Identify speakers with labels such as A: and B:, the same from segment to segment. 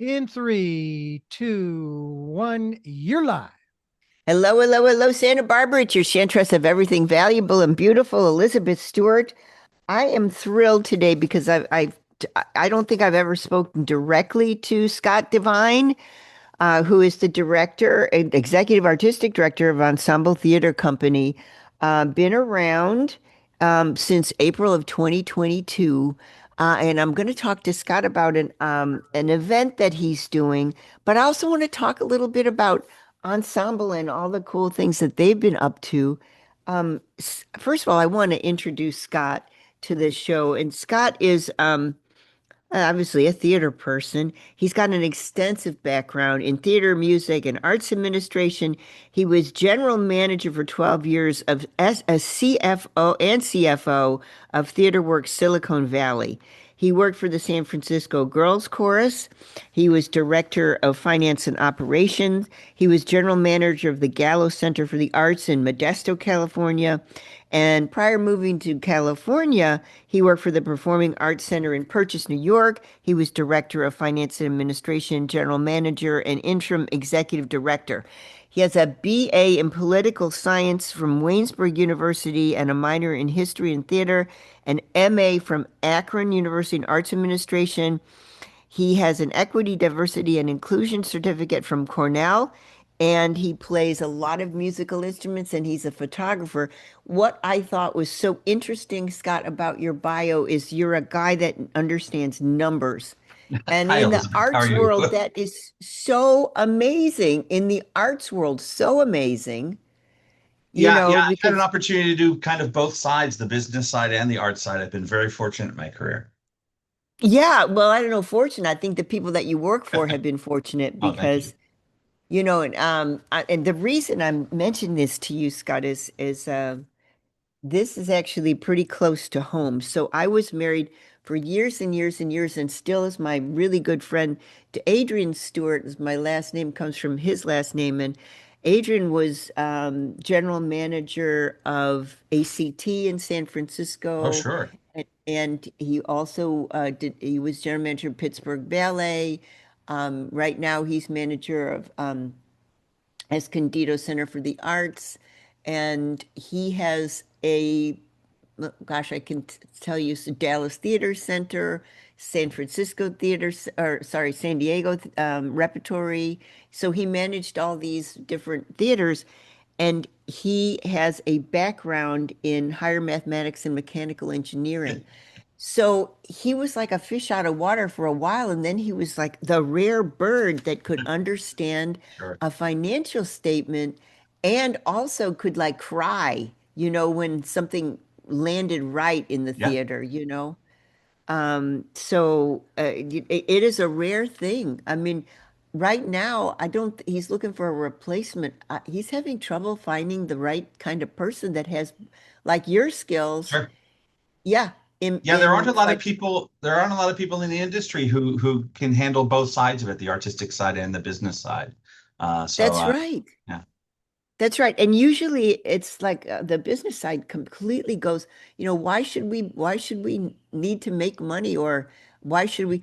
A: In three, two, one, you're live.
B: Hello, hello, hello, Santa Barbara. It's your Chantress of everything valuable and beautiful, Elizabeth Stewart. I am thrilled today because I don't think I've ever spoken directly to Scott Devine, who is the director, executive artistic director of Ensemble Theater Company. Been around since April of 2022. And I'm going to talk to Scott about an event that he's doing, but I also want to talk a little bit about Ensemble and all the cool things that they've been up to. First of all, I want to introduce Scott to this show. And Scott is obviously a theater person. He's got an extensive background in theater, music, and arts administration. He was general manager for 12 years of a CFO and CFO of TheaterWorks Silicon Valley. He worked for the San Francisco Girls Chorus. He was director of finance and operations. He was general manager of the Gallo Center for the Arts in Modesto, California. And prior moving to California, he worked for the Performing Arts Center in Purchase, New York. He was director of finance and administration, general manager, and interim executive director. He has a BA in political science from Waynesburg University and a minor in history and theater, an MA from Akron University in arts administration. He has an equity, diversity, and inclusion certificate from Cornell, and he plays a lot of musical instruments and he's a photographer. What I thought was so interesting, Scott, about your bio is you're a guy that understands numbers. And
C: Hi,
B: in the
C: Elizabeth. How are
B: arts
C: you?
B: world, that is so amazing. In the arts world, so amazing,
C: Yeah, I've had an
B: because
C: opportunity to do kind of both sides, the business side and the art side. I've been very fortunate in my career.
B: yeah, well, I don't know, fortunate. I think the people that you work for have been fortunate
C: Oh, thank you.
B: because and the reason I'm mentioning this to you, Scott, is this is actually pretty close to home. So I was married for years and years and years, and still is my really good friend to Adrian Stewart. Is my last name comes from his last name, and Adrian was general manager of ACT in San
C: Oh,
B: Francisco,
C: sure.
B: and he also he was general manager of Pittsburgh Ballet. Right now, he's manager of Escondido Center for the Arts, and he has gosh, I can tell you, so Dallas Theater Center, San Francisco Theater, or sorry, San Diego Repertory. So he managed all these different theaters, and he has a background in higher mathematics and mechanical engineering. So he was like a fish out of water for a while, and then he was like the rare bird that could understand
C: Sure.
B: a financial statement and also could like cry, when something landed right in the
C: Yeah.
B: theater. It is a rare thing. I mean, right now, I don't, he's looking for a replacement. He's having trouble finding the right kind of person that has like your skills.
C: Sure.
B: Yeah, in
C: Yeah, there aren't a lot of
B: like
C: people, there aren't a lot of people in the industry who can handle both sides of it, the artistic side and the business side. Uh, so
B: that's
C: uh,
B: right.
C: yeah.
B: That's right. And usually it's like the business side completely goes, why should we need to make money or why should we,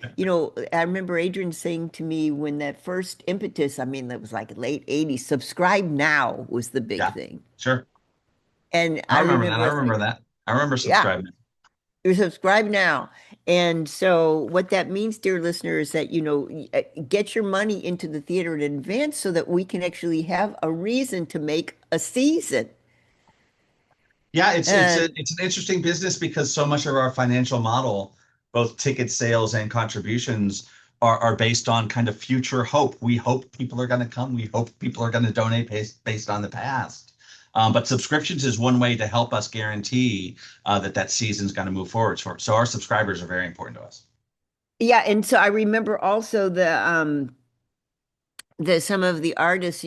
B: I remember Adrian saying to me when that first impetus, I mean, that was like late 80s, subscribe now was the big
C: Yeah.
B: thing.
C: Sure.
B: And
C: I
B: I
C: remember that.
B: remember
C: I
B: I was
C: remember
B: like,
C: that. I remember
B: yeah,
C: subscribing.
B: you subscribe now. And so what that means, dear listener, is that, get your money into the theater in advance so that we can actually have a reason to make a season.
C: Yeah,
B: And
C: it's an interesting business because so much of our financial model, both ticket sales and contributions, are based on kind of future hope. We hope people are going to come. We hope people are going to donate based on the past. But subscriptions is one way to help us guarantee that season's going to move forward. So our subscribers are very important to us.
B: yeah, and so I remember also the some of the artists,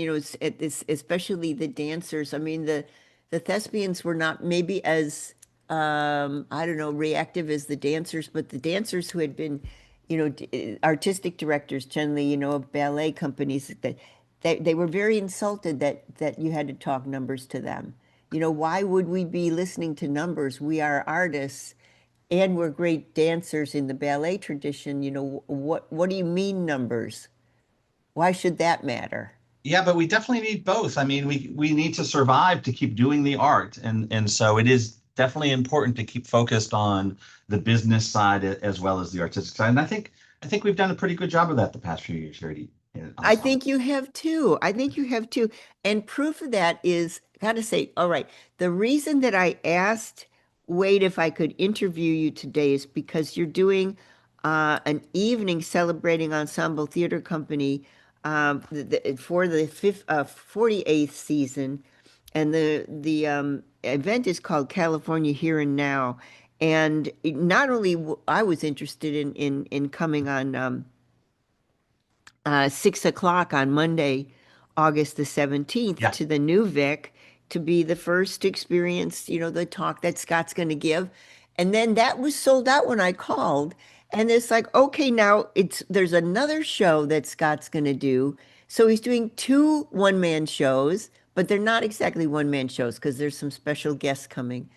B: especially the dancers. I mean, the thespians were not maybe as I don't know, reactive as the dancers, but the dancers who had been, artistic directors generally, of ballet companies that they were very insulted that you had to talk numbers to them. Why would we be listening to numbers? We are artists and we're great dancers in the ballet tradition. What do you mean numbers? Why should that matter?
C: Yeah, but we definitely need both. I mean, we need to survive to keep doing the art, and so it is definitely important to keep focused on the business side as well as the artistic side. And I think we've done a pretty good job of that the past few years here at
B: I
C: Ensemble.
B: think you have too. I think you have too. And proof of that is, gotta say, all right, the reason that I asked Wade if I could interview you today is because you're doing an evening celebrating Ensemble Theater Company for the 48th season. And the event is called California Here and Now. And not only I was interested in coming on 6 o'clock on Monday, August the 17th,
C: Yeah,
B: to the new Vic to be the first to experience, the talk that Scott's going to give. And then that was sold out when I called. And it's like, okay, now there's another show that Scott's going to do. So he's doing two one-man shows, but they're not exactly one-man shows because there's some special guests coming.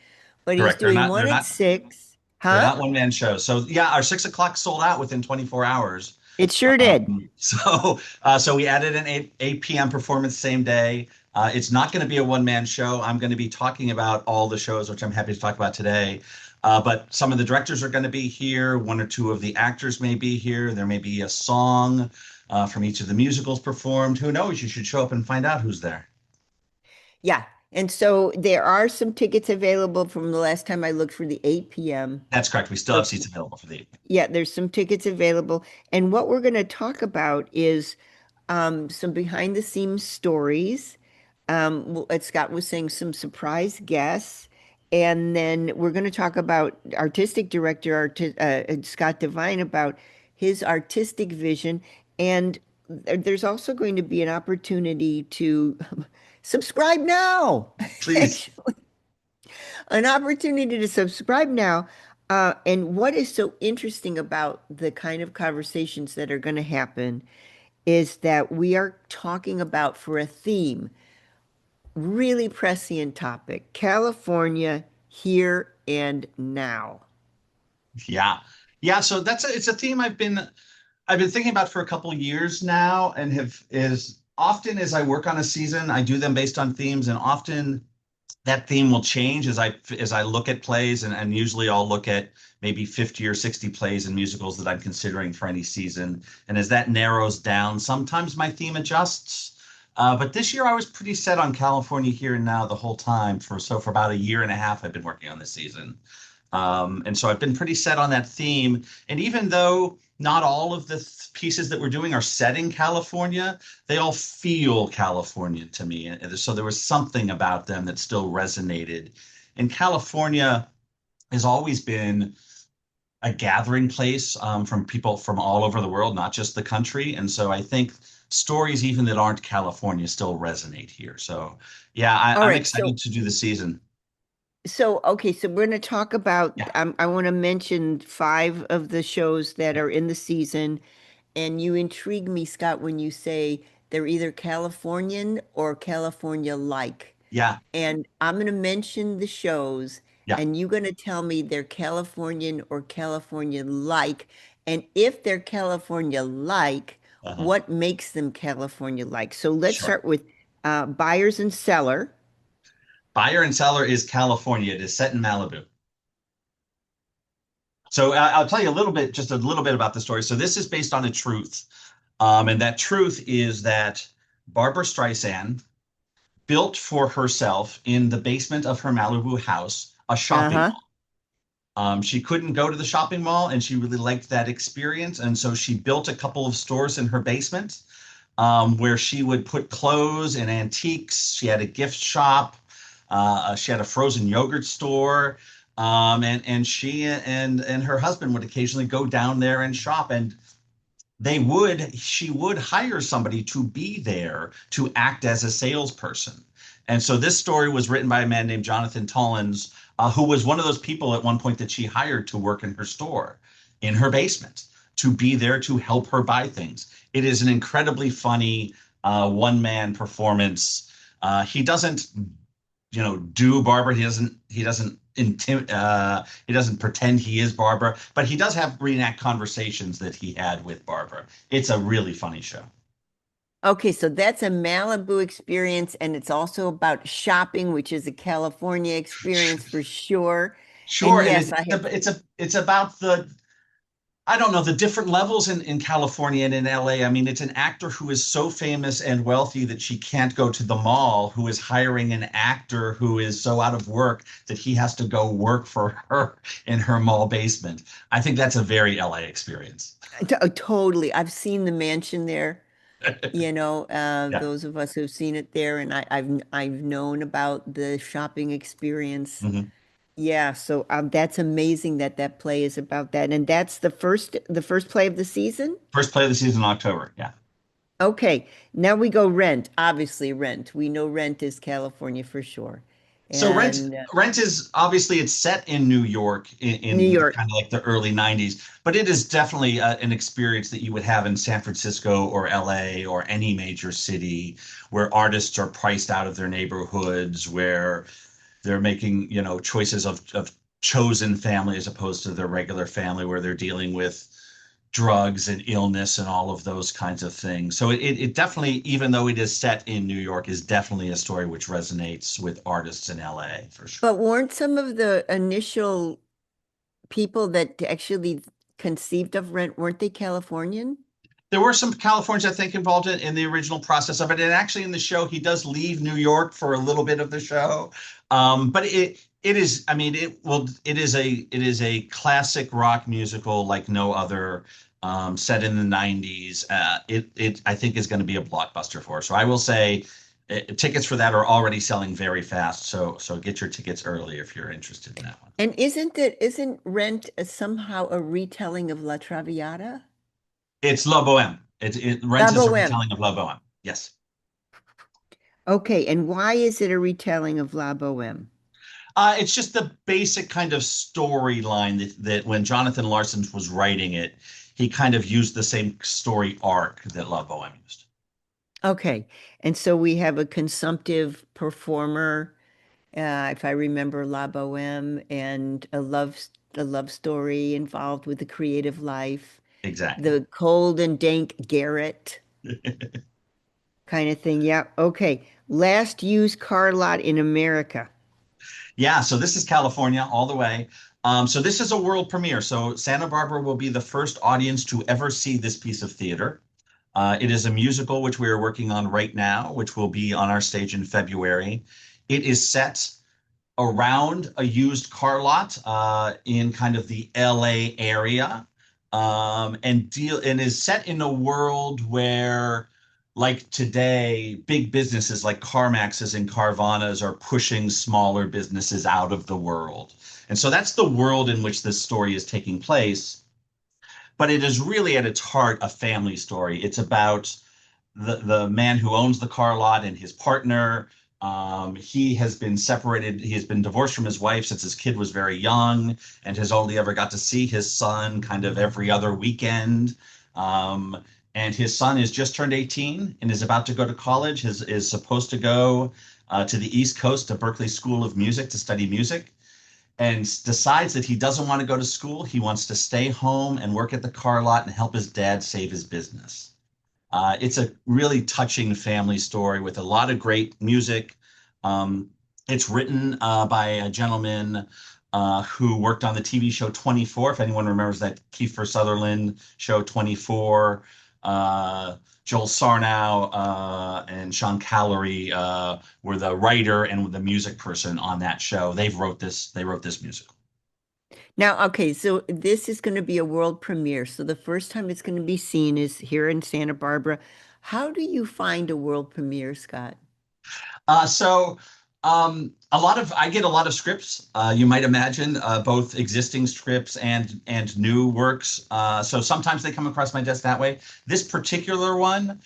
B: But he's
C: correct. They're
B: doing
C: not. They're
B: one at
C: not.
B: 6.
C: They're
B: Huh?
C: not one-man shows. So yeah, our 6 o'clock sold out within 24 hours.
B: It sure did.
C: So we added an 8 p.m. performance same day. It's not going to be a one-man show. I'm going to be talking about all the shows, which I'm happy to talk about today. But some of the directors are going to be here. One or two of the actors may be here. There may be a song from each of the musicals performed. Who knows? You should show up and find out who's there.
B: Yeah. And so there are some tickets available from the last time I looked for the 8 p.m.
C: That's correct. We still have seats available for the evening.
B: Yeah, there's some tickets available. And what we're going to talk about is some behind the scenes stories. Scott was saying some surprise guests. And then we're going to talk about artistic director Scott Devine about his artistic vision. And there's also going to be an opportunity to subscribe now.
C: Please.
B: An opportunity to subscribe now. And what is so interesting about the kind of conversations that are going to happen is that we are talking about for a theme, really prescient topic, California here and now.
C: Yeah. Yeah. So it's a theme I've been thinking about for a couple of years now, and have is often as I work on a season, I do them based on themes, and often that theme will change as I look at plays, and usually I'll look at maybe 50 or 60 plays and musicals that I'm considering for any season. And as that narrows down, sometimes my theme adjusts. But this year I was pretty set on California Here and Now the whole time. For about a year and a half, I've been working on this season. And so I've been pretty set on that theme. And even though not all of the pieces that we're doing are set in California, they all feel Californian to me. And so there was something about them that still resonated. And California has always been a gathering place from people from all over the world, not just the country. And so I think stories, even that aren't California, still resonate here. So yeah,
B: All
C: I'm
B: right, so
C: excited to do the season.
B: okay, so we're going to talk about,
C: Yeah.
B: I want to mention 5 of the shows that are in the season. And you intrigue me, Scott, when you say they're either Californian or California-like.
C: Yeah.
B: And I'm going to mention the shows,
C: Yeah.
B: and you're going to tell me they're Californian or California-like. And if they're California-like,
C: Uh-huh.
B: what makes them California-like? So let's
C: Sure.
B: start with Buyers and Seller.
C: Buyer and Seller is California. It is set in Malibu. So I'll tell you just a little bit about the story. So this is based on a truth. And that truth is that Barbara Streisand built for herself in the basement of her Malibu house a shopping
B: Uh-huh.
C: mall. She couldn't go to the shopping mall, and she really liked that experience. And so she built a couple of stores in her basement where she would put clothes and antiques. She had a gift shop. She had a frozen yogurt store. And she and her husband would occasionally go down there and shop. And she would hire somebody to be there to act as a salesperson. And so this story was written by a man named Jonathan Tollins, who was one of those people at one point that she hired to work in her store, in her basement, to be there to help her buy things. It is an incredibly funny one-man performance. He doesn't, do Barbara. He doesn't he doesn't pretend he is Barbara, but he does have reenact conversations that he had with Barbara. It's a really funny show.
B: Okay, so that's a Malibu experience, and it's also about shopping, which is a California experience for sure. And
C: Sure, and
B: yes, I have.
C: it's about the I don't know the different levels in California and in LA. I mean, it's an actor who is so famous and wealthy that she can't go to the mall, who is hiring an actor who is so out of work that he has to go work for her in her mall basement. I think that's a very LA experience.
B: Totally. I've seen the mansion there.
C: Yeah.
B: Those of us who've seen it there, and I've known about the shopping experience.
C: Mhm.
B: Yeah, so that's amazing that that play is about that, and that's the first play of the season.
C: First play of the season in October. Yeah.
B: Okay, now we go Rent. Obviously, Rent. We know Rent is California for sure,
C: So
B: and
C: Rent is obviously it's set in New York
B: New
C: in
B: York.
C: kind of like the early 90s, but it is definitely an experience that you would have in San Francisco or LA or any major city where artists are priced out of their neighborhoods, where they're making, choices of chosen family as opposed to their regular family, where they're dealing with drugs and illness and all of those kinds of things. So it definitely, even though it is set in New York, is definitely a story which resonates with artists in LA for sure.
B: But weren't some of the initial people that actually conceived of Rent, weren't they Californian?
C: There were some Californians, I think, involved in the original process of it. And actually in the show, he does leave New York for a little bit of the show. But it is, I mean, it is a classic rock musical like no other, set in the 90s. It I think is going to be a blockbuster for us. So I will say tickets for that are already selling very fast. So get your tickets early if you're interested in that one.
B: And isn't Rent somehow a retelling of La Traviata?
C: It's La Boheme. Rent
B: La
C: is a
B: Boheme.
C: retelling of La Boheme. Yes.
B: Okay, and why is it a retelling of La Boheme?
C: It's just the basic kind of storyline that when Jonathan Larson was writing it, he kind of used the same story arc that La Boheme used.
B: Okay, and so we have a consumptive performer, if I remember La Boheme, and a love story involved with the creative life,
C: Exactly.
B: the cold and dank garret kind of thing. Yeah, okay. Last used car lot in America.
C: Yeah, so this is California all the way. So this is a world premiere. So Santa Barbara will be the first audience to ever see this piece of theater. It is a musical which we are working on right now, which will be on our stage in February. It is set around a used car lot in kind of the LA area, and is set in a world where, like today, big businesses like CarMaxes and Carvanas are pushing smaller businesses out of the world. And so that's the world in which this story is taking place. But it is really at its heart a family story. It's about the man who owns the car lot and his partner. He has been separated. He has been divorced from his wife since his kid was very young, and has only ever got to see his son kind of every other weekend. And his son is just turned 18 and is about to go to college. Is supposed to go to the East Coast to Berkeley School of Music to study music, and decides that he doesn't want to go to school. He wants to stay home and work at the car lot and help his dad save his business. It's a really touching family story with a lot of great music. Um, it's written by a gentleman who worked on the TV show 24. If anyone remembers that Kiefer Sutherland show 24, Joel Sarnow and Sean Callery were the writer and the music person on that show. They wrote this musical.
B: Now, okay, so this is going to be a world premiere. So the first time it's going to be seen is here in Santa Barbara. How do you find a world premiere, Scott?
C: So I get a lot of scripts. You might imagine both existing scripts and new works. So sometimes they come across my desk that way. This particular one,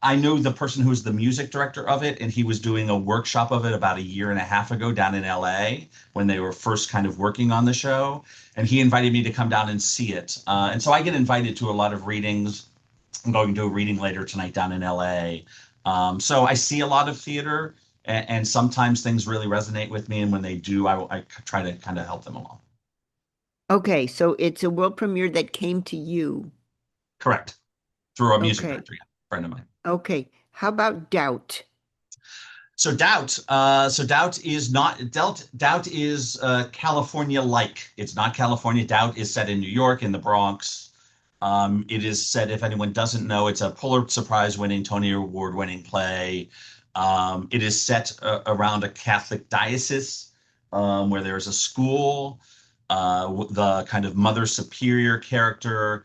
C: I know the person who's the music director of it, and he was doing a workshop of it about a year and a half ago down in LA when they were first kind of working on the show. And he invited me to come down and see it. And so I get invited to a lot of readings. I'm going to a reading later tonight down in LA. So I see a lot of theater, and sometimes things really resonate with me, and when they do, I try to kind of help them along.
B: Okay, so it's a world premiere that came to you.
C: Correct. Through a music
B: Okay.
C: director, yeah, friend of mine.
B: Okay. How about Doubt?
C: So Doubt is not Doubt is California-like. It's not California. Doubt is set in New York, in the Bronx. It is set, if anyone doesn't know, it's a Pulitzer Prize winning, Tony Award winning play. It is set around a Catholic diocese where there's a school. The kind of Mother Superior character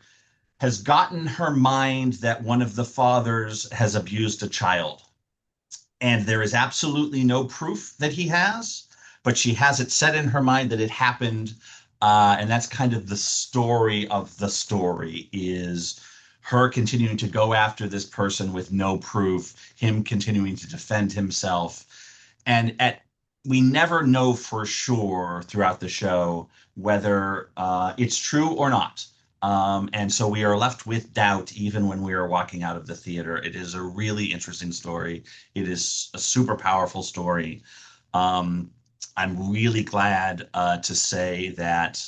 C: has gotten her mind that one of the fathers has abused a child, and there is absolutely no proof that he has, but she has it set in her mind that it happened. And that's kind of the story of the story, is her continuing to go after this person with no proof, him continuing to defend himself. And at we never know for sure throughout the show whether it's true or not. And so we are left with doubt even when we are walking out of the theater. It is a really interesting story. It is a super powerful story. Um, I'm really glad to say that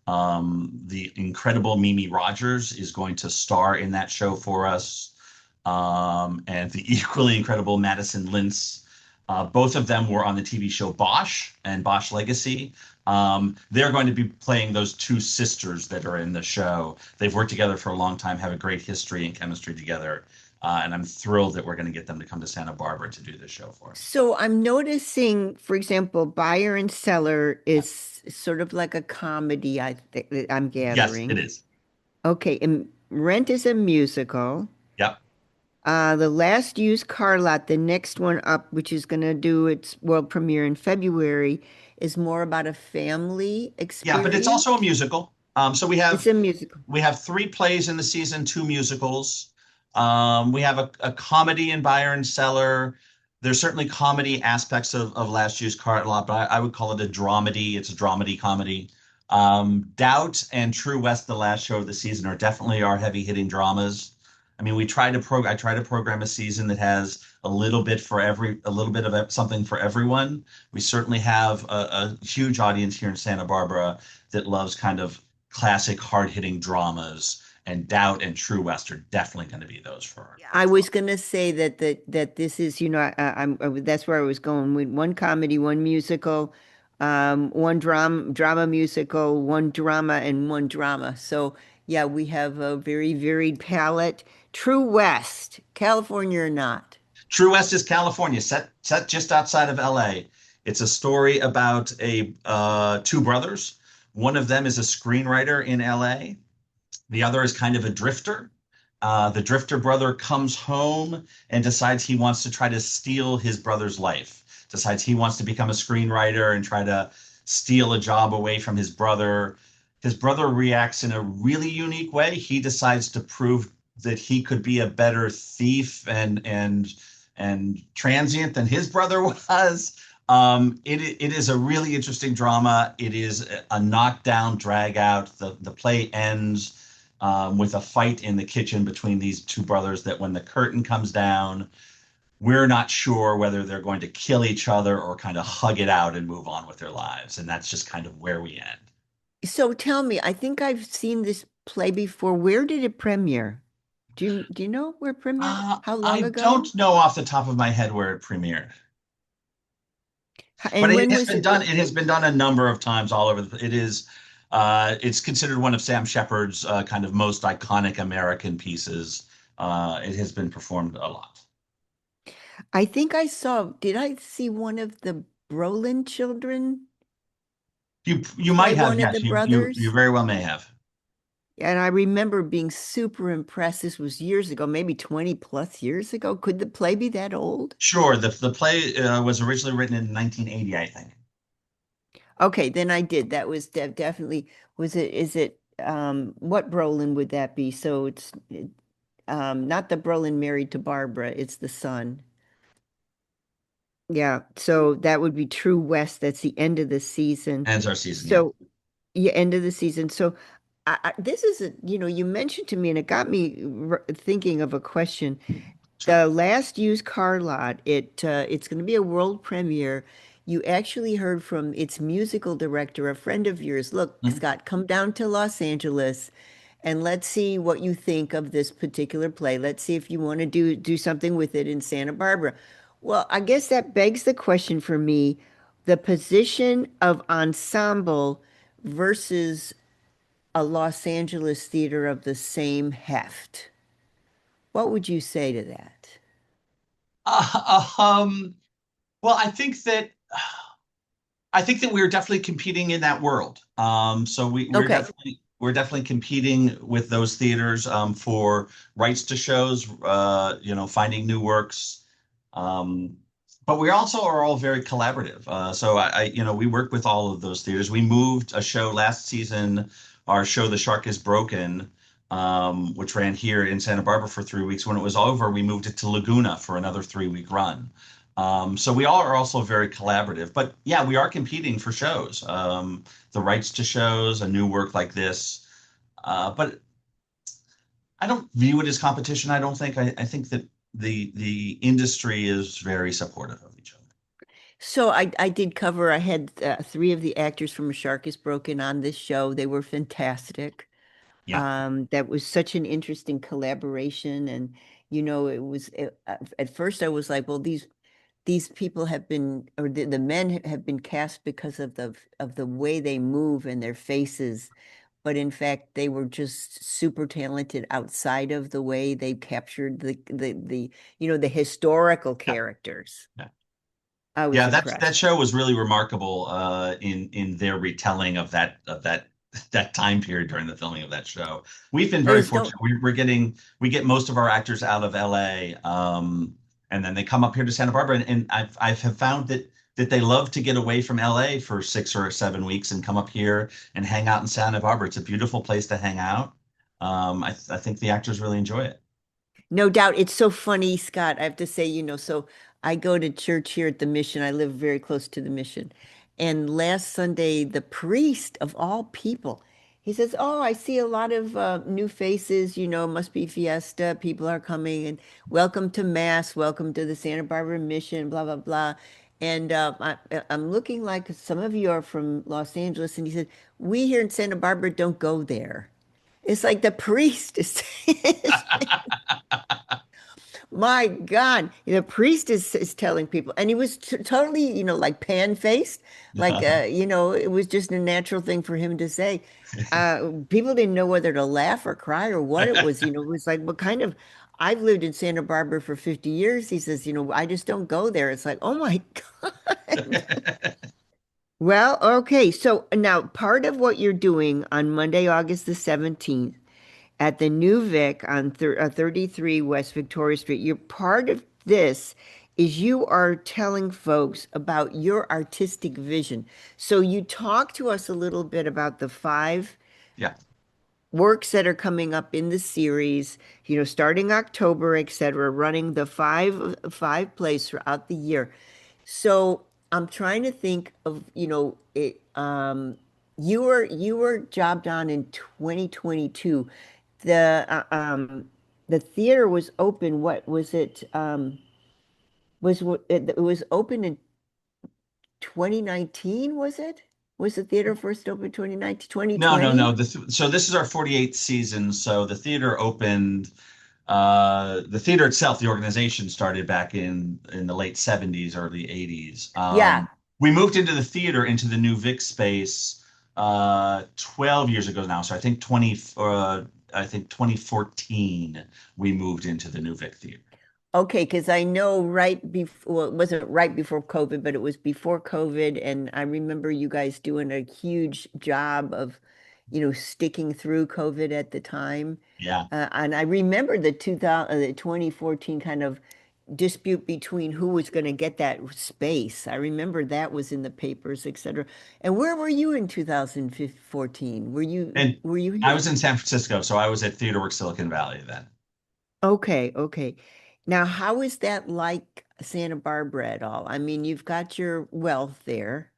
C: the incredible Mimi Rogers is going to star in that show for us, and the equally incredible Madison Lintz. Both of them were on the TV show Bosch and Bosch Legacy. They're going to be playing those two sisters that are in the show. They've worked together for a long time, have a great history and chemistry together. And I'm thrilled that we're going to get them to come to Santa Barbara to do this show for us.
B: So I'm noticing, for example, Buyer and Seller is sort of like a comedy, I think I'm
C: Yes, it
B: gathering.
C: is.
B: Okay, and Rent is a musical.
C: Yep.
B: The Last Used Car Lot, the next one up, which is going to do its world premiere in February, is more about a family
C: Yeah, but it's also a
B: experience.
C: musical. So we
B: It's
C: have
B: a musical.
C: we have three plays in the season, two musicals. We have a comedy in Byron Cellar. There's certainly comedy aspects of Last Used Car Lot, but I would call it a dramedy. It's a dramedy comedy. Doubt and True West, the last show of the season, are definitely our heavy hitting dramas. I mean, I try to program a season that has a little bit of something for everyone. We certainly have a huge audience here in Santa Barbara that loves kind of classic hard hitting dramas, and Doubt and True West are definitely going to be those for
B: I was gonna say that this is, that's where I was going with one comedy, one musical, one drama musical, one drama, and one drama. So yeah, we have a very varied palette. True West, California or not.
C: True West is California, set just outside of LA. It's a story about a two brothers. One of them is a screenwriter in LA. The other is kind of a drifter. The drifter brother comes home and decides he wants to try to steal his brother's life, decides he wants to become a screenwriter and try to steal a job away from his brother. His brother reacts in a really unique way. He decides to prove that he could be a better thief and transient than his brother was. It is a really interesting drama. It is a knockdown, drag out. The play ends with a fight in the kitchen between these two brothers that when the curtain comes down, we're not sure whether they're going to kill each other or kind of hug it out and move on with their lives. And that's just kind of where we end.
B: So tell me, I think I've seen this play before. Where did it premiere? Do you know where it premiered? How long
C: I
B: ago?
C: don't know off the top of my head where it premiered, but
B: And when was it?
C: it has been done a number of times all over. It is it's considered one of Sam Shepard's kind of most iconic American pieces. It has been performed a lot.
B: I think I saw, did I see one of the Brolin children
C: You
B: play
C: might have,
B: one of the
C: yes, you
B: brothers?
C: very well may have.
B: And I remember being super impressed. This was years ago, maybe 20 plus years ago. Could the play be that old?
C: Sure, the play was originally written in 1980, I think.
B: Okay, then I did. That was definitely, is it, what Brolin would that be? So not the Brolin married to Barbara, it's the son. Yeah, so that would be True West. That's the end of the season.
C: Ends our season, yeah.
B: So, yeah, end of the season. So, this is you mentioned to me, and it got me thinking of a question.
C: Sure.
B: The last used car lot, it's going to be a world premiere. You actually heard from its musical director, a friend of yours. Look,
C: Mhm.
B: Scott, come down to Los Angeles and let's see what you think of this particular play. Let's see if you want to do something with it in Santa Barbara. Well, I guess that begs the question for me, the position of Ensemble versus a Los Angeles theater of the same heft. What would you say to that?
C: Uh, um, well, I think that we're definitely competing in that world. So
B: Okay.
C: we're definitely competing with those theaters for rights to shows, finding new works. Um, but we also are all very collaborative. We work with all of those theaters. We moved a show last season, our show The Shark is Broken, which ran here in Santa Barbara for 3 weeks. When it was over, we moved it to Laguna for another 3 week run. So we all are also very collaborative, but yeah, we are competing for shows, the rights to shows, a new work like this. But I don't view it as competition. I don't think. I think that the industry is very supportive of each other.
B: So I did cover, I had three of the actors from A Shark is Broken on this show. They were fantastic.
C: Yeah,
B: That was such an interesting collaboration. And, it was, at first I was like, well, these people have been, or the men have been cast because of the way they move and their faces. But in fact, they were just super talented outside of the way they captured the historical
C: yeah,
B: characters.
C: yeah.
B: I was
C: Yeah, that
B: impressed.
C: show was really remarkable in their retelling of that that time period during the filming of that show. We've been
B: It
C: very
B: was no,
C: fortunate. We get most of our actors out of LA, and then they come up here to Santa Barbara, and I have found that they love to get away from LA for 6 or 7 weeks and come up here and hang out in Santa Barbara. It's a beautiful place to hang out. I think the actors really enjoy it.
B: no doubt. It's so funny, Scott. I have to say, so I go to church here at the mission. I live very close to the mission. And last Sunday, the priest of all people, he says, "Oh, I see a lot of new faces. Must be fiesta. People are coming and welcome to Mass. Welcome to the Santa Barbara mission, blah, blah, blah." And I'm looking like some of you are from Los Angeles. And he said, "We here in Santa Barbara don't go there." It's like the priest is my God, the priest is telling people, and he was totally, like pan-faced, like it was just a natural thing for him to say. People didn't know whether to laugh or cry or what it was. It was like, what kind of? I've lived in Santa Barbara for 50 years. He says, I just don't go there. It's like, oh my God. Well, okay. So now part of what you're doing on Monday, August the 17th at the New Vic on 33 West Victoria Street. You're part of this is you are telling folks about your artistic vision. So you talk to us a little bit about the five
C: Yeah.
B: works that are coming up in the series, starting October, etc., running the five plays throughout the year. So I'm trying to think of, you were jobbed on in 2022. The the theater was open. What was it? It was open in 2019, was it? Was the theater first open 2019,
C: No, no, no.
B: 2020?
C: So this is our 48th season. So the theater opened. The theater itself, the organization started back in the late 70s, early 80s.
B: Yeah.
C: We moved into the theater into the new Vic space 12 years ago now. So I think 2014 we moved into the new Vic theater.
B: Okay, because I know right before, well, it wasn't right before COVID, but it was before COVID. And I remember you guys doing a huge job of, sticking through COVID at the time.
C: Yeah.
B: And I remember the 2014 kind of dispute between who was going to get that space. I remember that was in the papers, et cetera. And where were you in 2014?
C: And
B: Were you
C: I
B: here?
C: was in San Francisco, so I was at TheaterWorks Silicon Valley then.
B: Okay, okay. Now, how is that like Santa Barbara at all? I mean, you've got your wealth there.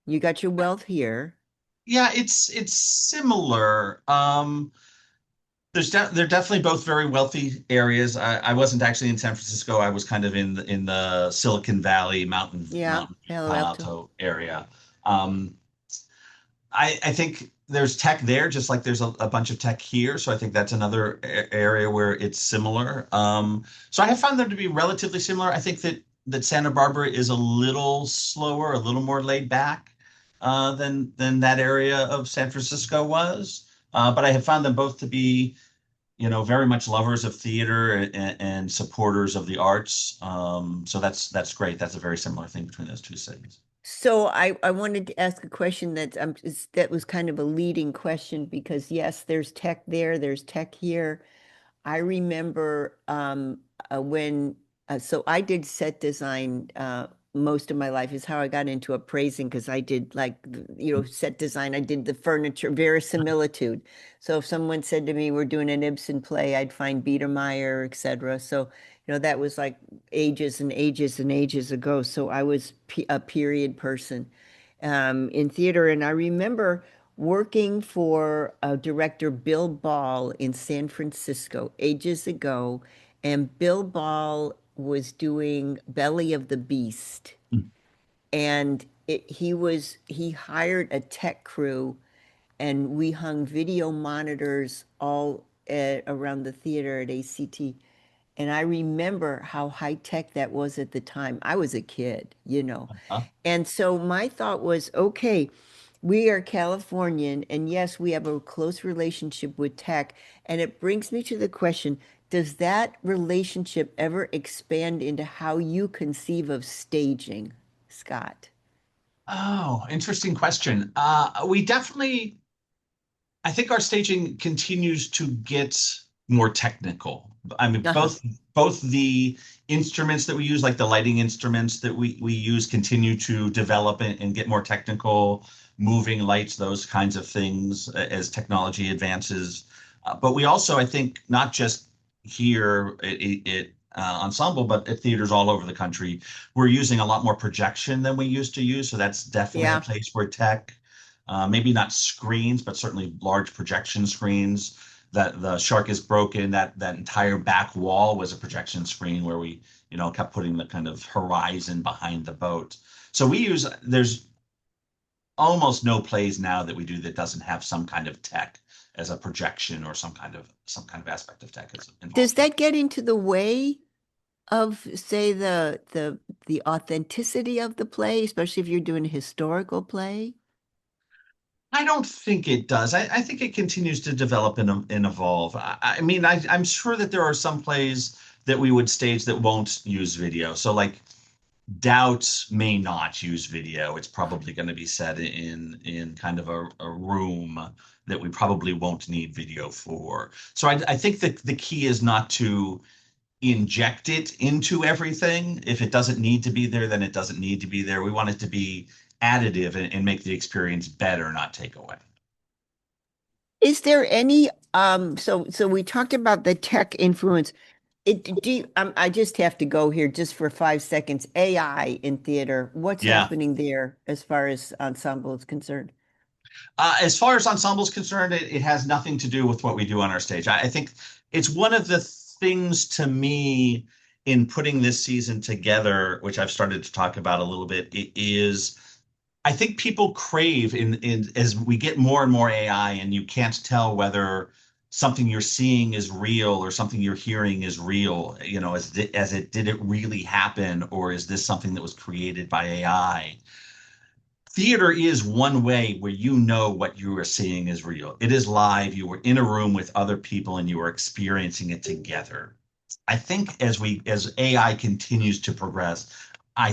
B: You got your wealth here.
C: Yeah, it's similar. they're definitely both very wealthy areas. I wasn't actually in San Francisco. I was kind of in the Silicon Valley,
B: Yeah,
C: Mountain
B: Palo
C: Palo
B: Alto.
C: Alto area. Um, I think there's tech there, just like there's a bunch of tech here. So I think that's another area where it's similar. So I have found them to be relatively similar. I think that Santa Barbara is a little slower, a little more laid back than that area of San Francisco was. But I have found them both to be, very much lovers of theater and supporters of the arts. So that's great. That's a very similar thing between those two cities.
B: So I wanted to ask a question that was kind of a leading question because yes, there's tech there, there's tech here. I remember when, so I did set design most of my life is how I got into appraising because I did like, set design. I did the furniture, verisimilitude. So if someone said to me, we're doing an Ibsen play, I'd find Biedermeier, etc. So, that was like ages and ages and ages ago. So I was a period person in theater. And I remember working for director Bill Ball in San Francisco ages ago, and Bill Ball was doing Belly of the Beast, and he hired a tech crew, and we hung video monitors all around the theater at ACT. And I remember how high tech that was at the time. I was a kid.
C: Huh?
B: And so my thought was, okay, we are Californian, and yes, we have a close relationship with tech. And it brings me to the question, does that relationship ever expand into how you conceive of staging, Scott?
C: Oh, interesting question. We definitely, I think our staging continues to get more technical. I mean,
B: Uh-huh.
C: both the instruments that we use, like the lighting instruments that we use, continue to develop and get more technical, moving lights, those kinds of things as technology advances. But we also, I think, not just here at Ensemble, but at theaters all over the country, we're using a lot more projection than we used to use. So that's definitely a
B: Yeah.
C: place where tech maybe not screens, but certainly large projection screens. That the shark is broken. That entire back wall was a projection screen where we, kept putting the kind of horizon behind the boat. So there's almost no plays now that we do that doesn't have some kind of tech as a projection or some kind of aspect of tech is
B: Does
C: involved.
B: that get into the way of, say, the authenticity of the play, especially if you're doing a historical play?
C: I don't think it does. I think it continues to develop and evolve. I mean, I'm sure that there are some plays that we would stage that won't use video. So, like, Doubt may not use video. It's probably going to be set in kind of a room that we probably won't need video for. So, I think that the key is not to inject it into everything. If it doesn't need to be there, then it doesn't need to be there. We want it to be additive and make the experience better, not take away.
B: Is there any so we talked about the tech influence. I just have to go here just for 5 seconds. AI in theater, what's
C: Yeah.
B: happening there as far as ensemble is concerned?
C: As far as Ensemble's concerned, it has nothing to do with what we do on our stage. I think it's one of the things to me in putting this season together, which I've started to talk about a little bit, it is I think people crave in as we get more and more AI, and you can't tell whether something you're seeing is real or something you're hearing is real. As it did it really happen, or is this something that was created by AI? Theater is one way where what you are seeing is real. It is live. You were in a room with other people and you are experiencing it together. I think as AI continues to progress, I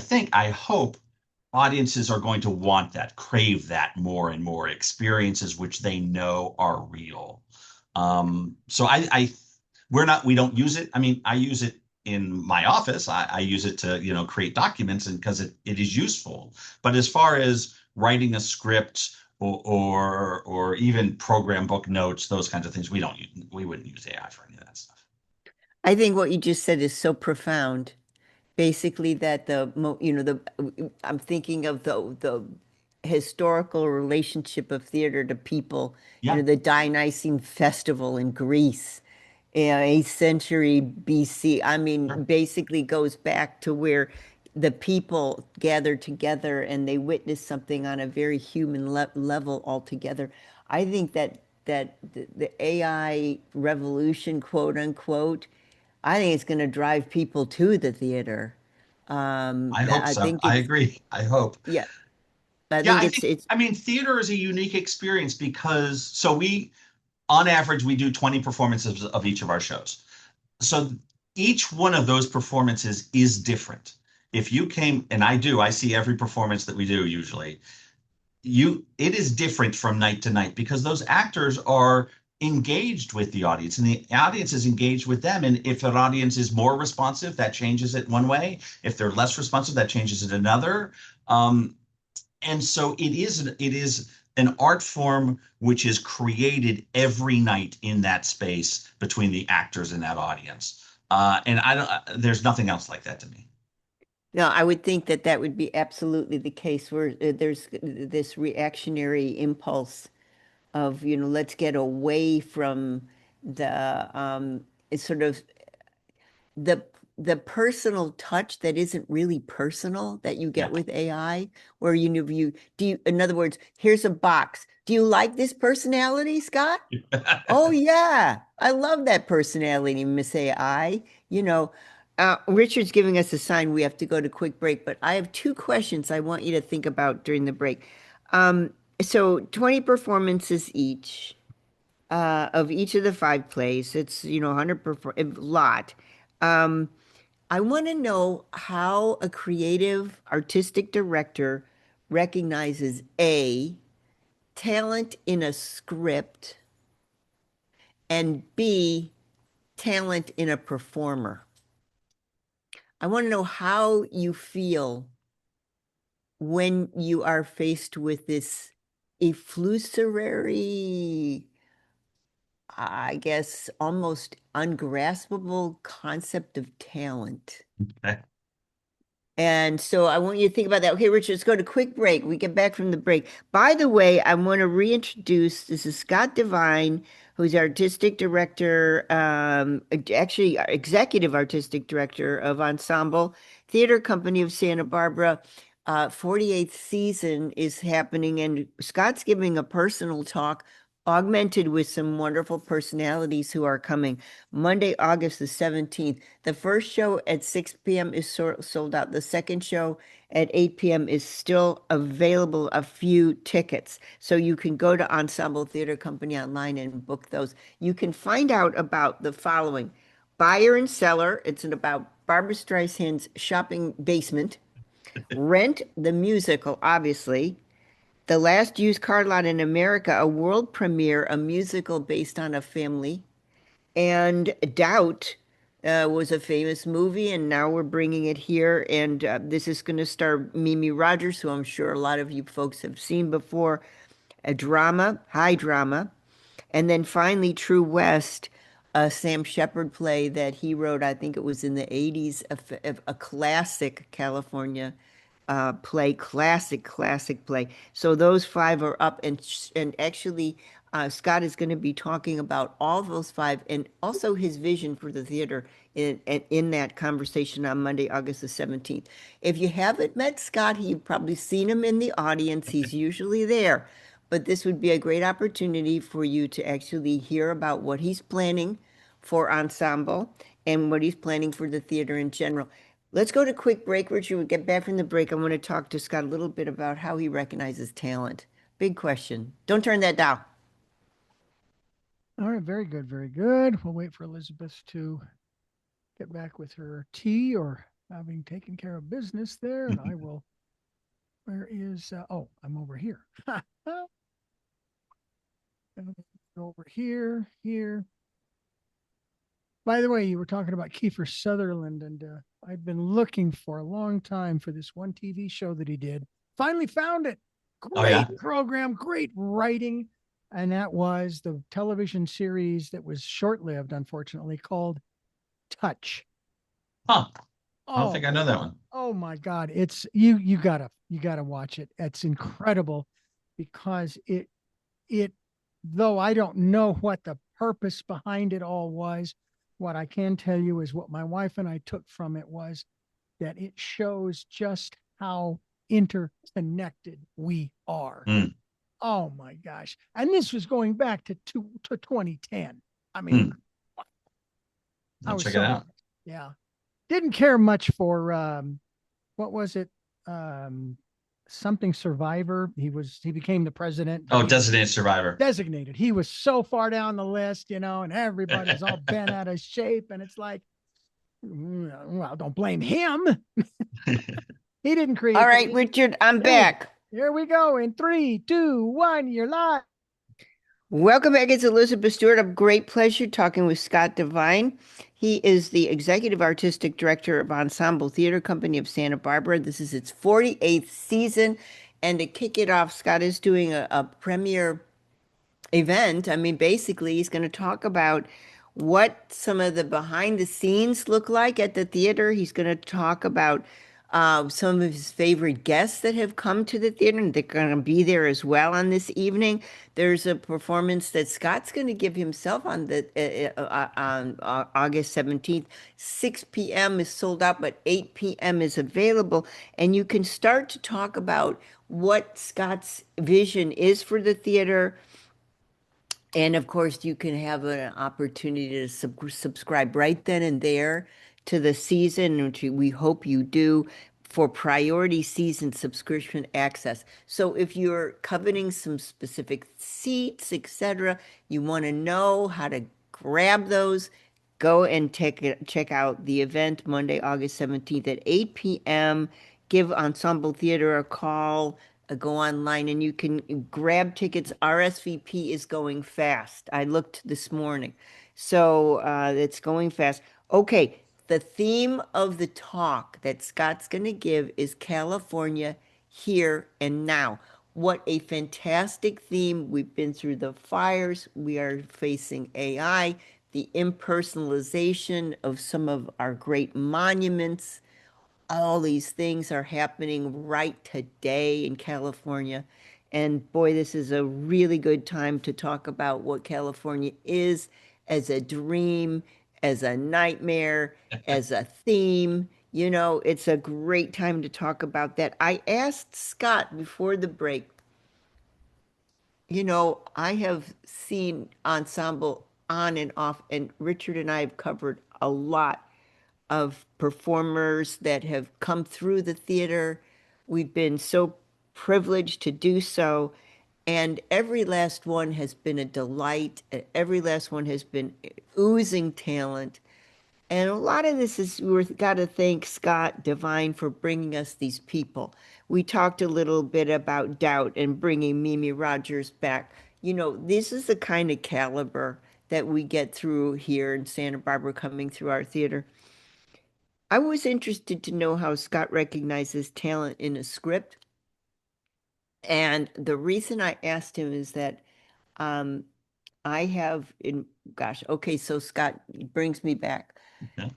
C: hope audiences are going to want that, crave that more and more experiences which they know are real. So we don't use it. I mean, I use it in my office. I use it to, create documents and because it is useful. But as far as writing a script or even program book notes, those kinds of things, we wouldn't use AI for any of that stuff.
B: I think what you just said is so profound. Basically, that I'm thinking of the historical relationship of theater to people.
C: Yeah.
B: The Dionysian festival in Greece, 8th century BC. I mean,
C: Sure.
B: basically goes back to where the people gathered together and they witnessed something on a very human level altogether. I think that the AI revolution, quote unquote, I think it's going to drive people to the theater.
C: I hope
B: I
C: so.
B: think
C: I
B: it's,
C: agree. I hope.
B: yeah, I
C: Yeah,
B: think
C: I think,
B: it's
C: I mean, theater is a unique experience because on average, we do 20 performances of each of our shows. So each one of those performances is different. If you came, and I see every performance that we do usually. It is different from night to night because those actors are engaged with the audience and the audience is engaged with them. And if an audience is more responsive, that changes it one way. If they're less responsive, that changes it another. Um, and so it is an art form which is created every night in that space between the actors and that audience. And I don't, there's nothing else like that to me.
B: no, I would think that that would be absolutely the case where there's this reactionary impulse of, let's get away from the it's sort of the the personal touch that isn't really personal that you
C: Yeah.
B: get with AI, where in other words, here's a box. Do you like this personality, Scott? Oh yeah, I love that personality, Miss AI. You know, Richard's giving us a sign we have to go to quick break, but I have two questions I want you to think about during the break. So 20 performances each of each of the five plays. It's 100 a lot. Um, I want to know how a creative artistic director recognizes A, talent in a script, and B, talent in a performer. I want to know how you feel when you are faced with this efflusory, I guess, almost ungraspable concept of talent. And so I want you to think about that. Okay, Richard, let's go to quick break. We get back from the break. By the way, I want to reintroduce this is Scott Devine, who's artistic director, actually executive artistic director of Ensemble Theater Company of Santa Barbara. 48th season is happening, and Scott's giving a personal talk, augmented with some wonderful personalities who are coming. Monday, August the 17th. The first show at 6 p.m. is sold out. The second show at 8 p.m. is still available, a few tickets. So you can go to Ensemble Theater Company online and book those. You can find out about the following: Buyer and Seller. It's about Barbara Streisand's shopping basement. Rent the musical, obviously. The Last Used Car Lot in America, a world premiere, a musical based on a family. And Doubt was a famous movie, and now we're bringing it here. And this is going to star Mimi Rogers, who I'm sure a lot of you folks have seen before. A drama, high drama. And then finally, True West, a Sam Shepard play that he wrote, I think it was in the 80s, a classic California play, classic play. So those five are up, and actually, Scott is going to be talking about all those five and also his vision for the theater in that conversation on Monday, August the 17th. If you haven't met Scott, you've probably seen him in the audience. He's usually there, but this would be a great opportunity for you to actually hear about what he's planning for Ensemble and what he's planning for the theater in general. Let's go to quick break, Richard. We get back from the break. I want to talk to Scott a little bit about how he recognizes talent. Big question. Don't turn that down.
A: All right, very good, very good. We'll wait for Elizabeth to get back with her tea or having taken care of business there, and I will. Where is? Oh, I'm over here. Over here, here. By the way, you were talking about Kiefer Sutherland, and I've been looking for a long time for this one TV show that he did. Finally found it.
C: Oh yeah.
A: Great program, great writing. And that was the television series that was short lived, unfortunately, called Touch.
C: Huh. I don't
A: Oh,
C: think I know that one.
A: oh my God. It's you gotta watch it. It's incredible because it though I don't know what the purpose behind it all was, what I can tell you is what my wife and I took from it was that it shows just how interconnected we are.
C: Mm,
A: Oh my gosh. And this was going back to 2010. I mean,
C: mm.
A: I
C: I'll
A: was
C: check it
A: so
C: out.
A: yeah. Didn't care much for what was it? Something Survivor. He became the president, but
C: Oh,
A: he was
C: Designated Survivor.
A: designated. He was so far down the list, and everybody's all bent out of shape. And it's like, well, don't blame him. He didn't
B: All
A: create
B: right,
A: that.
B: Richard, I'm
A: Hey,
B: back.
A: here we go in 3, 2, 1. You're live.
B: Welcome back. It's Elizabeth Stewart. A great pleasure talking with Scott Devine. He is the Executive Artistic Director of Ensemble Theater Company of Santa Barbara. This is its 48th season. And to kick it off, Scott is doing a premiere event. I mean, basically, he's going to talk about what some of the behind the scenes look like at the theater. He's going to talk about some of his favorite guests that have come to the theater, and they're going to be there as well on this evening. There's a performance that Scott's going to give himself on August 17th. 6 p.m. is sold out, but 8 p.m. is available. And you can start to talk about what Scott's vision is for the theater, and of course, you can have an opportunity to subscribe right then and there to the season, which we hope you do, for priority season subscription access. So if you're coveting some specific seats, etc., you want to know how to grab those, go and check out the event Monday, August 17th at 8 p.m. Give Ensemble Theater a call, go online, and you can grab tickets. RSVP is going fast. I looked this morning. So it's going fast. Okay, the theme of the talk that Scott's going to give is California Here and Now. What a fantastic theme. We've been through the fires. We are facing AI, the impersonalization of some of our great monuments. All these things are happening right today in California. And boy, this is a really good time to talk about what California is as a dream, as a nightmare, as a theme. It's a great time to talk about that. I asked Scott before the break, I have seen Ensemble on and off, and Richard and I have covered a lot of performers that have come through the theater. We've been so privileged to do so. And every last one has been a delight. Every last one has been oozing talent. And a lot of this is, we've got to thank Scott Devine for bringing us these people. We talked a little bit about Doubt and bringing Mimi Rogers back. This is the kind of caliber that we get through here in Santa Barbara coming through our theater. I was interested to know how Scott recognizes talent in a script. And the reason I asked him is that um, I have okay, so Scott brings me back.
C: Yeah.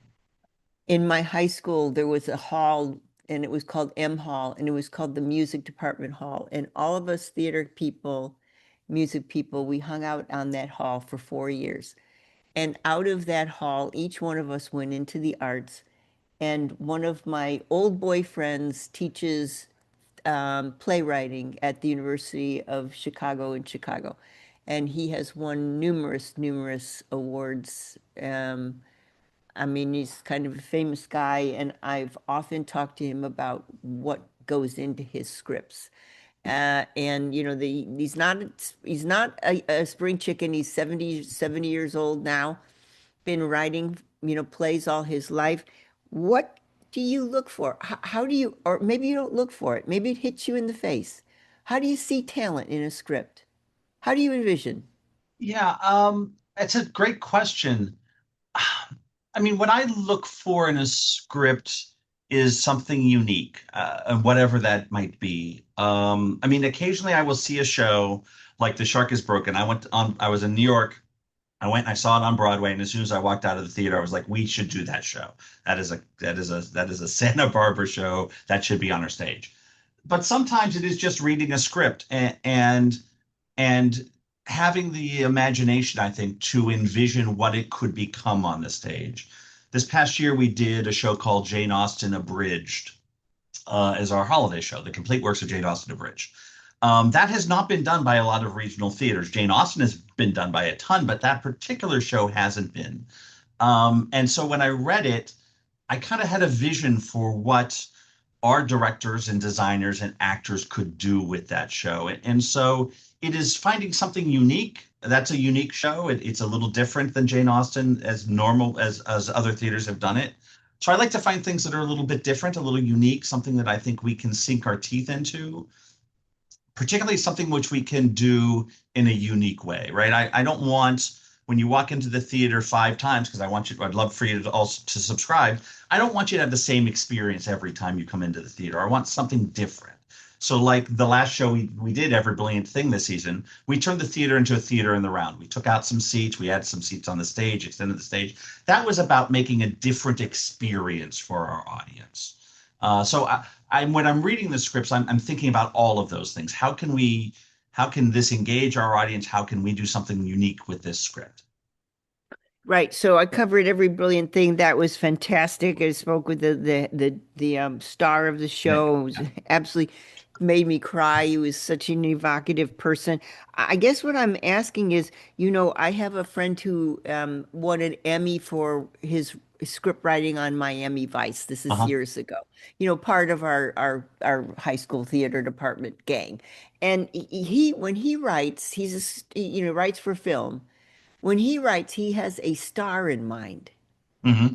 B: In my high school, there was a hall, and it was called M Hall, and it was called the Music Department Hall. And all of us theater people, music people, we hung out on that hall for 4 years. And out of that hall, each one of us went into the arts. And one of my old boyfriends teaches playwriting at the University of Chicago in Chicago. And he has won numerous awards. I mean, he's kind of a famous guy, and I've often talked to him about what goes into his scripts. And he's not a spring chicken. He's 70 years old now, been writing, plays all his life. What do you look for? How do you, or maybe you don't look for it. Maybe it hits you in the face. How do you see talent in a script? How do you envision?
C: Yeah, it's a great question. I mean, what I look for in a script is something unique, and whatever that might be. I mean, occasionally I will see a show like The Shark is Broken. I was in New York I went and I saw it on Broadway, and as soon as I walked out of the theater, I was like, "We should do that show. That is a Santa Barbara show that should be on our stage." But sometimes it is just reading a script and having the imagination, I think, to envision what it could become on the stage. This past year, we did a show called Jane Austen Abridged as our holiday show, The Complete Works of Jane Austen Abridged. That has not been done by a lot of regional theaters. Jane Austen has been done by a ton, but that particular show hasn't been. And so when I read it, I kind of had a vision for what our directors and designers and actors could do with that show. And so it is finding something unique. That's a unique show. It's a little different than Jane Austen as normal as other theaters have done it. So I like to find things that are a little bit different, a little unique, something that I think we can sink our teeth into, particularly something which we can do in a unique way, right? I don't want when you walk into the theater 5 times, because I'd love for you to also to subscribe. I don't want you to have the same experience every time you come into the theater. I want something different. So like the last show we did, Every Brilliant Thing this season, we turned the theater into a theater in the round. We took out some seats, we added some seats on the stage, extended the stage. That was about making a different experience for our audience. When I'm reading the scripts, I'm thinking about all of those things. How can this engage our audience? How can we do something unique with this script?
B: Right. So I covered every brilliant thing. That was fantastic. I spoke with the star of the
C: Yeah.
B: show. It was absolutely made me cry. He was such an evocative person. I guess what I'm asking is, I have a friend who won an Emmy for his script writing on Miami Vice. This is
C: Uh-huh.
B: years ago. Part of our high school theater department gang. And he when he writes, writes for film. When he writes, he has a star in mind.
C: Hmm.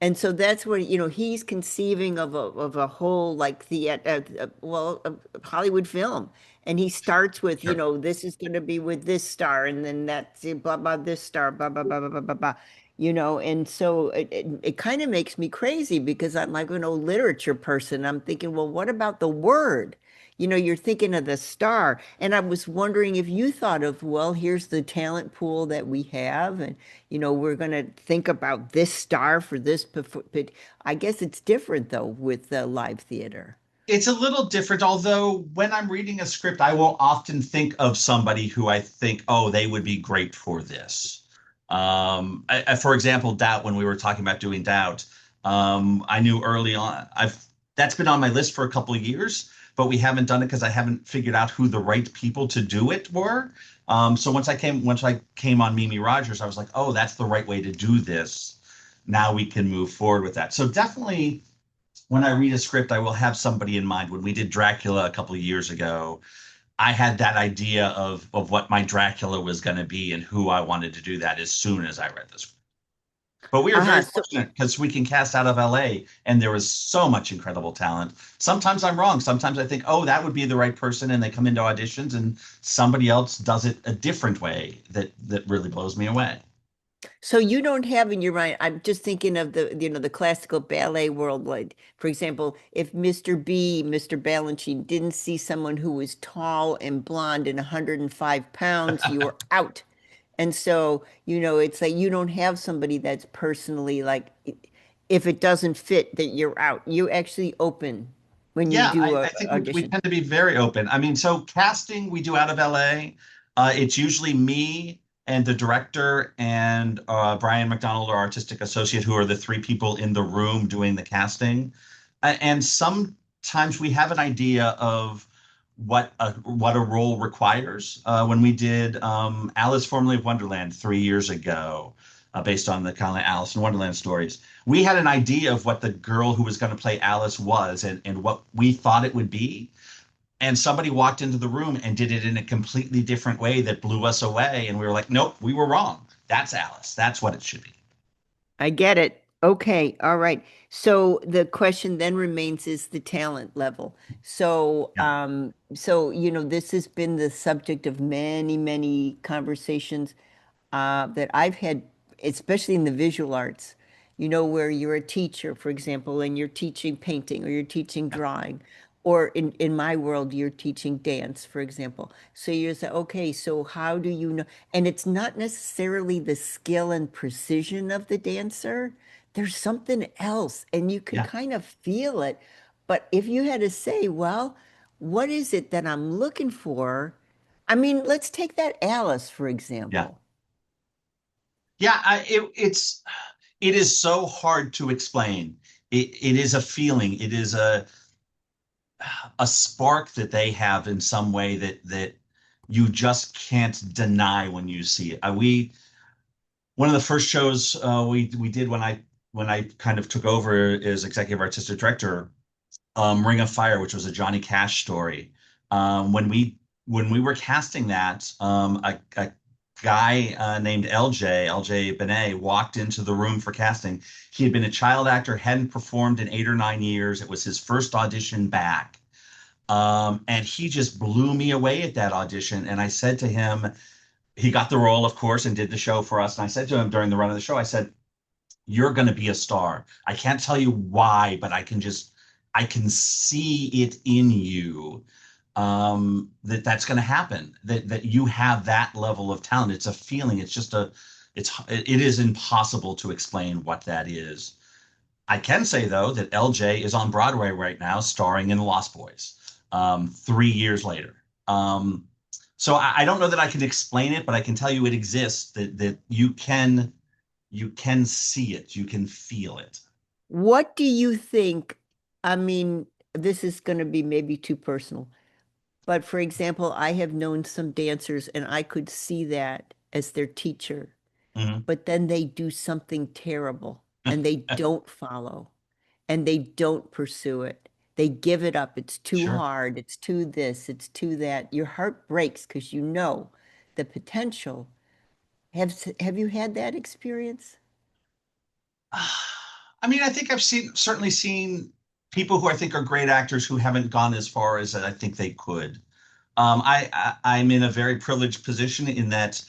B: And so that's what, he's conceiving of a whole like a Hollywood film. And he starts with,
C: Sure.
B: this is going to be with this star, and then that's blah blah this star, blah blah blah blah blah blah blah. And so it kind of makes me crazy because I'm like an old literature person. I'm thinking, well, what about the word? You're thinking of the star. And I was wondering if you thought of, well, here's the talent pool that we have, and we're going to think about this star for this. But I guess it's different though with the live theater.
C: It's a little different, although when I'm reading a script, I will often think of somebody who I think, oh, they would be great for this. For example, Doubt, when we were talking about doing Doubt, I knew early on, that's been on my list for a couple of years, but we haven't done it because I haven't figured out who the right people to do it were. So once I came on Mimi Rogers, I was like, oh, that's the right way to do this. Now we can move forward with that. So definitely when I read a script, I will have somebody in mind. When we did Dracula a couple of years ago, I had that idea of what my Dracula was going to be and who I wanted to do that as soon as I read the script. But we are very
B: So
C: fortunate because we can cast out of LA and there is so much incredible talent. Sometimes I'm wrong. Sometimes I think, oh, that would be the right person, and they come into auditions and somebody else does it a different way that really blows me away.
B: So you don't have in your mind, I'm just thinking of the classical ballet world. Like, for example, if Mr. Balanchine didn't see someone who was tall and blonde and 105 pounds, you were out. And so, it's like you don't have somebody that's personally like, if it doesn't fit, that you're out. You actually open when you
C: Yeah,
B: do
C: I
B: a
C: think we
B: audition.
C: tend to be very open. I mean, so casting we do out of LA. It's usually me and the director and Brian McDonald, our artistic associate, who are the three people in the room doing the casting. And sometimes we have an idea of what a role requires. When we did Alice Formerly of Wonderland 3 years ago, based on the kind of Alice in Wonderland stories, we had an idea of what the girl who was going to play Alice was and what we thought it would be. And somebody walked into the room and did it in a completely different way that blew us away. And we were like, nope, we were wrong. That's Alice. That's what it should be.
B: I get it. Okay, all right. So the question then remains is the talent level.
C: Yeah.
B: This has been the subject of many, many conversations that I've had, especially in the visual arts, where you're a teacher, for example, and you're teaching painting or you're teaching drawing, or in my world, you're teaching dance, for example. So you're saying, okay, so how do you know? And it's not necessarily the skill and precision of the dancer. There's something else, and you can
C: Yeah,
B: kind of feel it. But if you had to say, well, what is it that I'm looking for? I mean, let's take that Alice, for
C: yeah,
B: example.
C: yeah. It is so hard to explain. It is a feeling. It is a spark that they have in some way that you just can't deny when you see it. We one of the first shows we did when I kind of took over as executive artistic director, Ring of Fire, which was a Johnny Cash story. When we were casting that, a guy named LJ Benet, walked into the room for casting. He had been a child actor, hadn't performed in 8 or 9 years. It was his first audition back. And he just blew me away at that audition. And I said to him, he got the role, of course, and did the show for us. And I said to him during the run of the show, I said, "You're going to be a star. I can't tell you why, but I can see it in you, that's going to happen, that you have that level of talent. It's a feeling. It is impossible to explain what that is." I can say, though, that LJ is on Broadway right now, starring in Lost Boys, 3 years later. So I don't know that I can explain it, but I can tell you it exists, that you can see it, you can feel it.
B: What do you think? I mean, this is going to be maybe too personal, but for example, I have known some dancers and I could see that as their teacher,
C: Mhm.
B: but then they do something terrible and they don't follow and they don't pursue it. They give it up. It's too
C: Sure.
B: hard. It's too this, it's too that. Your heart breaks because you know the potential. Have you had that experience?
C: I mean, I think I've certainly seen people who I think are great actors who haven't gone as far as I think they could. I'm in a very privileged position in that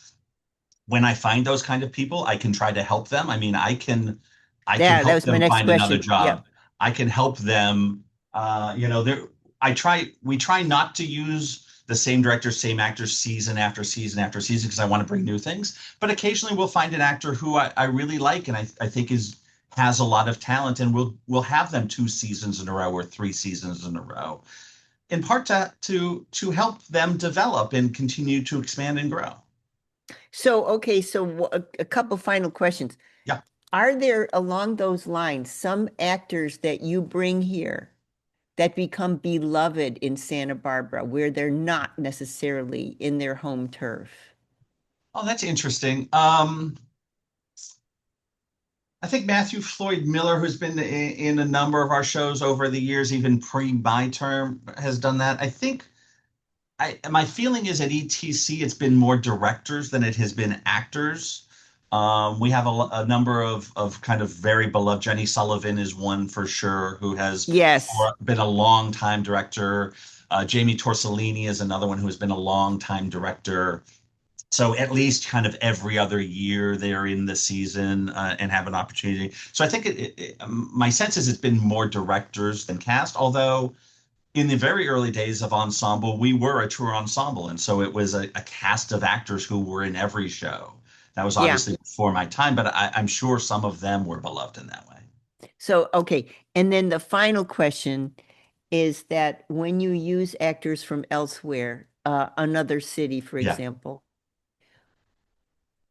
C: when I find those kind of people, I can try to help them. I mean, I can
B: Yeah, that
C: help
B: was my
C: them
B: next
C: find another
B: question.
C: job.
B: Yep.
C: I can help them. There. We try not to use the same directors, same actors, season after season after season, because I want to bring new things. But occasionally, we'll find an actor who I really like, and I think has a lot of talent, and we'll have them 2 seasons in a row or 3 seasons in a row, in part to help them develop and continue to expand and grow.
B: So, okay, so a couple final questions.
C: Yeah.
B: Are there along those lines some actors that you bring here that become beloved in Santa Barbara where they're not necessarily in their home turf?
C: Oh, that's interesting. I think Matthew Floyd Miller, who's been in a number of our shows over the years, even pre my term, has done that. I think my feeling is at ETC, it's been more directors than it has been actors. We have a number of kind of very beloved. Jenny Sullivan is one for sure, who has
B: Yes.
C: been a long time director. Jamie Torcellini is another one who has been a long time director. So at least kind of every other year they're in the season and have an opportunity. So I think my sense is it's been more directors than cast, although in the very early days of Ensemble, we were a true ensemble. And so it was a cast of actors who were in every show. That was
B: Yeah.
C: obviously before my time, but I'm sure some of them were beloved in that way.
B: So, okay. And then the final question is that when you use actors from elsewhere, another city, for
C: Yeah.
B: example,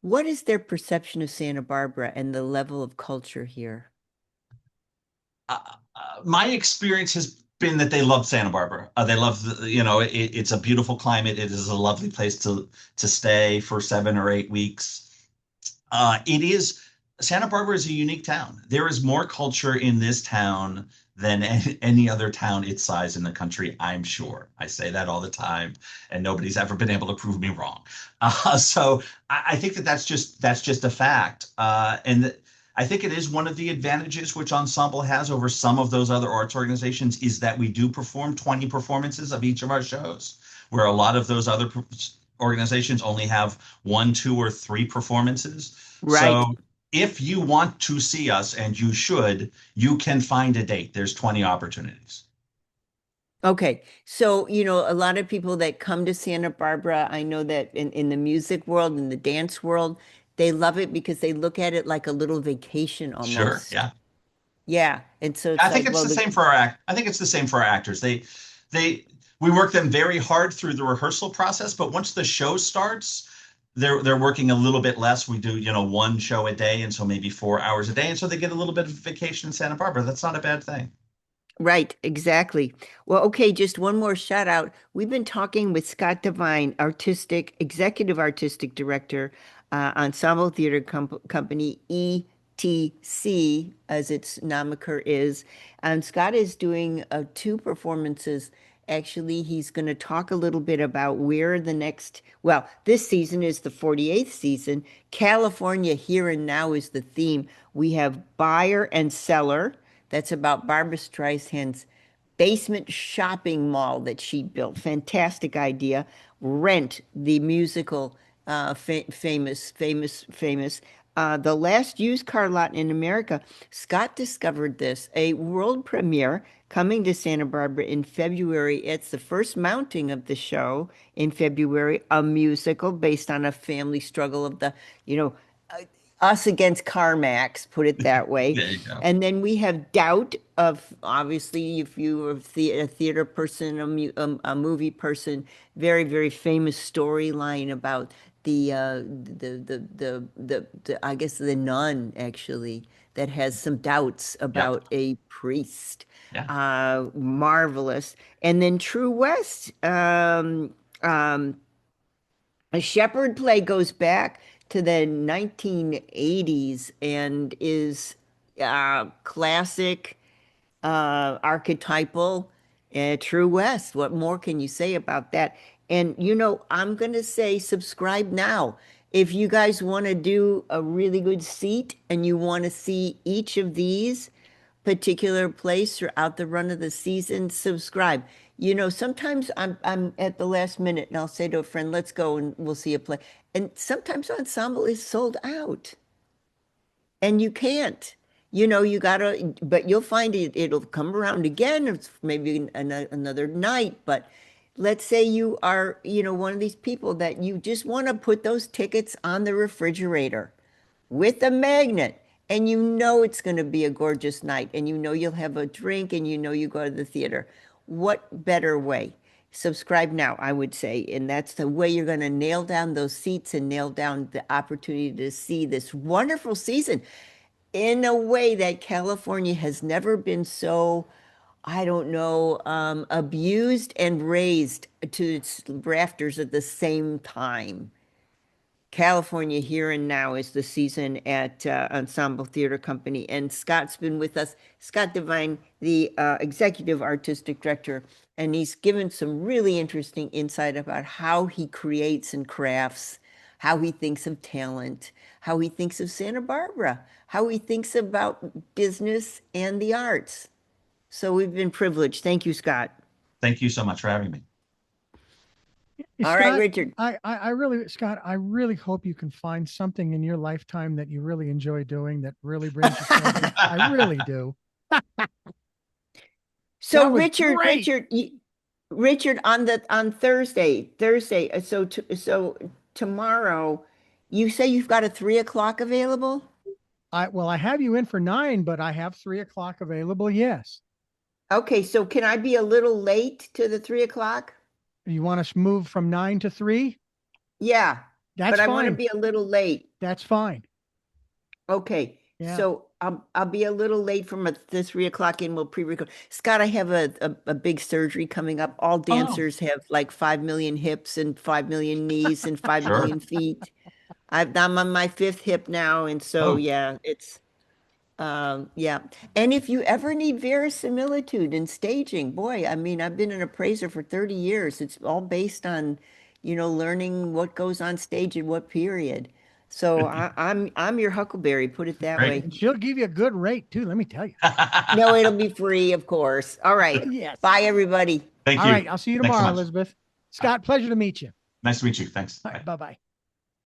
B: what is their perception of Santa Barbara and the level of culture here?
C: uh, my experience has been that they love Santa Barbara. They love it's a beautiful climate. It is a lovely place to stay for 7 or 8 weeks. It is Santa Barbara is a unique town. There is more culture in this town than any other town its size in the country, I'm sure. I say that all the time, and nobody's ever been able to prove me wrong. So I think that's just a fact. And I think it is one of the advantages which Ensemble has over some of those other arts organizations is that we do perform 20 performances of each of our shows, where a lot of those other organizations only have 1, 2, or 3 performances.
B: Right.
C: So if you want to see us, and you should, you can find a date. There's 20 opportunities.
B: Okay, so a lot of people that come to Santa Barbara, I know that in the music world, in the dance world, they love it because they look at it like a little vacation
C: Sure.
B: almost.
C: Yeah.
B: Yeah, and so
C: I
B: it's
C: think
B: like,
C: it's
B: well,
C: the same for our I think it's the same for our actors. They we work them very hard through the rehearsal process, but once the show starts, they're working a little bit less. We do, one show a day, and so maybe 4 hours a day, and so they get a little bit of vacation in Santa Barbara. That's not a bad thing.
B: right, exactly. Well, okay, just one more shout out. We've been talking with Scott Devine, executive artistic director, Ensemble Theater Company, ETC, as its nomiker is. And Scott is doing two performances. Actually, he's going to talk a little bit about where well, this season is the 48th season. California Here and Now is the theme. We have buyer and seller. That's about Barbara Streisand's basement shopping mall that she built. Fantastic idea. Rent, the musical, famous. The last used car lot in America. Scott discovered this, a world premiere coming to Santa Barbara in February. It's the first mounting of the show in February, a musical based on a family struggle of you know, uh, us against CarMax, put it that way.
C: There you go.
B: And then we have doubt of, obviously, if you are a theater person, a movie person, very, very famous storyline about I guess the nun actually that has some doubts
C: Yep.
B: about a priest.
C: Yeah.
B: Marvelous. And then True West, a shepherd play goes back to the 1980s and is classic, archetypal, True West. What more can you say about that? And I'm going to say subscribe now. If you guys want to do a really good seat and you want to see each of these particular place throughout the run of the season, subscribe. Sometimes I'm at the last minute and I'll say to a friend, let's go and we'll see a play. And sometimes Ensemble is sold out and you can't. You gotta, but you'll find it'll come around again. It's maybe another night, but let's say you are, one of these people that you just want to put those tickets on the refrigerator with a magnet, and it's going to be a gorgeous night, and you'll have a drink, and you go to the theater. What better way? Subscribe now, I would say, and that's the way you're going to nail down those seats and nail down the opportunity to see this wonderful season in a way that California has never been so, I don't know, abused and raised to its rafters at the same time. California Here and Now is the season at Ensemble Theater Company. And Scott's been with us, Scott Devine, the executive artistic director, and he's given some really interesting insight about how he creates and crafts, how he thinks of talent, how he thinks of Santa Barbara, how he thinks about business and the arts. So we've been privileged. Thank you, Scott.
C: Thank you so much for having me.
B: All right,
A: Scott,
B: Richard.
A: Scott, I really hope you can find something in your lifetime that you really enjoy doing that really brings you pleasure. I really do.
B: So
A: That was
B: Richard,
A: great.
B: Richard, on Thursday. So tomorrow, you say you've got a 3 o'clock available?
A: I have you in for 9, but I have 3 o'clock available. Yes.
B: Okay, so can I be a little late to the 3 o'clock?
A: You want us to move from 9 to 3?
B: Yeah,
A: That's
B: but I want to
A: fine.
B: be a little late.
A: That's fine.
B: Okay,
A: Yeah.
B: so I'll be a little late from the 3 o'clock and we'll pre-record. Scott, I have a big surgery coming up. All
C: Oh,
B: dancers have like 5 million hips and 5 million knees and five
C: sure.
B: million feet. I'm on my fifth hip now, and so
C: Oh,
B: yeah, it's yeah. And if you ever need verisimilitude in staging, boy, I mean, I've been an appraiser for 30 years. It's all based on, learning what goes on stage at what period. So I'm your huckleberry, put it that
C: great.
B: way.
A: And she'll give you a good rate too. Let me tell you.
B: No, it'll be free, of course. All right.
A: Yes.
B: Bye, everybody.
C: Thank
A: All
C: you.
A: right. I'll see you
C: Thanks so
A: tomorrow,
C: much.
A: Elizabeth. Scott, pleasure to meet you.
C: Nice to meet you. Thanks.
A: All
C: Bye.
A: right. Bye bye.